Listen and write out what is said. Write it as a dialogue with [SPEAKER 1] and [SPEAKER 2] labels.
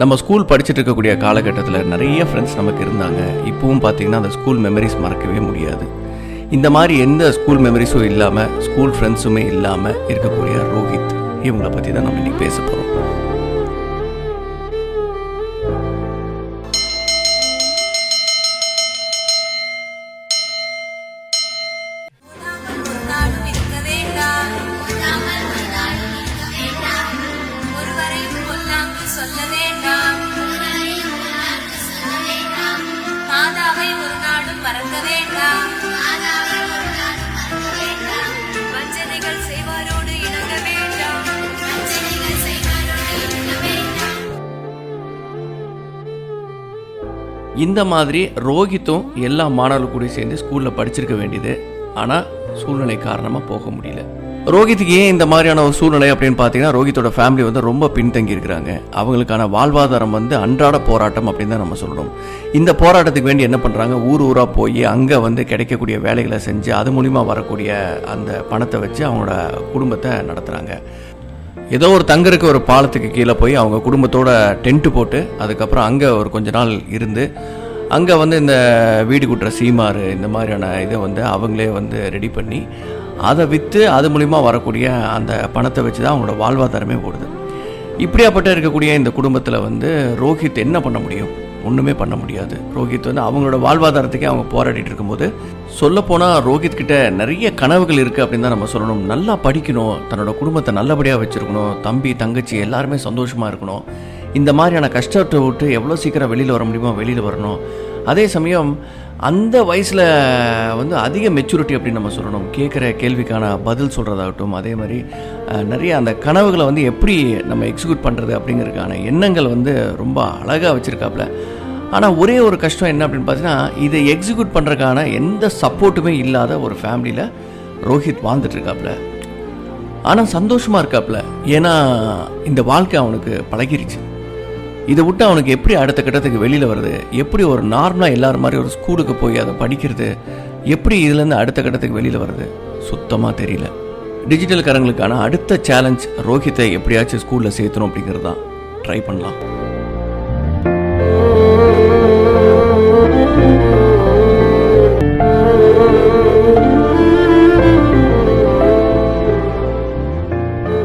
[SPEAKER 1] நம்ம ஸ்கூல் படிச்சுட்டு இருக்கக்கூடிய காலகட்டத்தில் நிறைய ஃப்ரெண்ட்ஸ் நமக்கு இருந்தாங்க. இப்போவும் பார்த்தீங்கன்னா அந்த ஸ்கூல் மெமரிஸ் மறக்கவே முடியாது. இந்த மாதிரி எந்த ஸ்கூல் மெமரிஸும் இல்லாமல், ஸ்கூல் ஃப்ரெண்ட்ஸுமே இல்லாமல் இருக்கக்கூடிய ரோஹித், இவங்களை பற்றி தான் நம்ம இன்றைக்கி பேச போகிறோம். இந்த மாதிரி ரோஹித்தும் எல்லா மாணவர்கள் கூட சேர்ந்து ஸ்கூலில் படிச்சிருக்க வேண்டியது. ஆனால் சூழ்நிலை காரணமாக போக முடியல. ரோஹித்துக்கு ஏன் இந்த மாதிரியான ஒரு சூழ்நிலை அப்படின்னு பார்த்தீங்கன்னா, ரோஹித்தோட ஃபேமிலி ரொம்ப பின்தங்கி இருக்கிறாங்க. அவங்களுக்கான வாழ்வாதாரம் அன்றாட போராட்டம் அப்படின்னு தான் நம்ம சொல்லணும். இந்த போராட்டத்துக்கு வேண்டி என்ன பண்ணுறாங்க, ஊராக போய் அங்கே கிடைக்கக்கூடிய வேலைகளை செஞ்சு அது மூலிமா வரக்கூடிய அந்த பணத்தை வச்சு அவங்களோட குடும்பத்தை நடத்துகிறாங்க. ஏதோ ஒரு தங்கருக்கு ஒரு பாலத்துக்கு கீழே போய் அவங்க குடும்பத்தோட டென்ட்டு போட்டு அதுக்கப்புறம் அங்கே ஒரு கொஞ்ச நாள் இருந்து அங்கே இந்த வீடு கூட்டுற சீமாறு இந்த மாதிரியான இதை அவங்களே ரெடி பண்ணி அதை விற்று அது மூலிமா வரக்கூடிய அந்த பணத்தை வச்சு தான் அவங்களோட வாழ்வாதாரமே ஓடுது. இப்படியாப்பட்ட இருக்கக்கூடிய இந்த குடும்பத்தில் ரோஹித் என்ன பண்ண முடியும்? ஒன்றுமே பண்ண முடியாது. ரோஹித் அவங்களோட வாழ்வாதாரத்துக்கே அவங்க போராடிட்டு இருக்கும்போது, சொல்லப்போனால் ரோஹித் கிட்ட நிறைய கனவுகள் இருக்குது அப்படின்னு தான் நம்ம சொல்லணும். நல்லா படிக்கணும், தன்னோட குடும்பத்தை நல்லபடியாக வச்சுருக்கணும், தம்பி தங்கச்சி எல்லாருமே சந்தோஷமாக இருக்கணும், இந்த மாதிரியான கஷ்டத்தை விட்டு எவ்வளோ சீக்கிரம் வெளியில் வர முடியுமோ வெளியில் வரணும். அதே சமயம் அந்த வயசில் அதிக மெச்சூரிட்டி அப்படின்னு நம்ம சொல்லணும். கேட்குற கேள்விக்கான பதில் சொல்கிறதாகட்டும், அதே மாதிரி நிறைய அந்த கனவுகளை எப்படி நம்ம எக்ஸிக்யூட் பண்ணுறது அப்படிங்கிறதுக்கான எண்ணங்கள் ரொம்ப அழகாக வச்சுருக்காப்புல. ஆனால் ஒரே ஒரு கஷ்டம் என்ன அப்படின்னு பார்த்தீங்கன்னா, இதை எக்ஸிக்யூட் பண்ணுறதுக்கான எந்த சப்போர்ட்டுமே இல்லாத ஒரு ஃபேமிலியில் ரோஹித் வாழ்ந்துட்டுருக்காப்புல. ஆனால் சந்தோஷமாக இருக்காப்புல. ஏன்னா இந்த வாழ்க்கை அவனுக்கு பழகிருச்சு. இதை விட்டு அவனுக்கு எப்படி அடுத்த கட்டத்துக்கு வெளியில் வருது, எப்படி ஒரு நார்மலாக எல்லாரும் மாதிரி ஒரு ஸ்கூலுக்கு போய் அதை படிக்கிறது, எப்படி இதுலேருந்து அடுத்த கட்டத்துக்கு வெளியில் வருது சுத்தமாக தெரியல. டிஜிட்டல் காரங்களுக்கான அடுத்த சேலஞ்ச் ரோஹித்தை எப்படியாச்சும் ஸ்கூலில் சேர்த்தணும் அப்படிங்கிறது தான். ட்ரை பண்ணலாம்.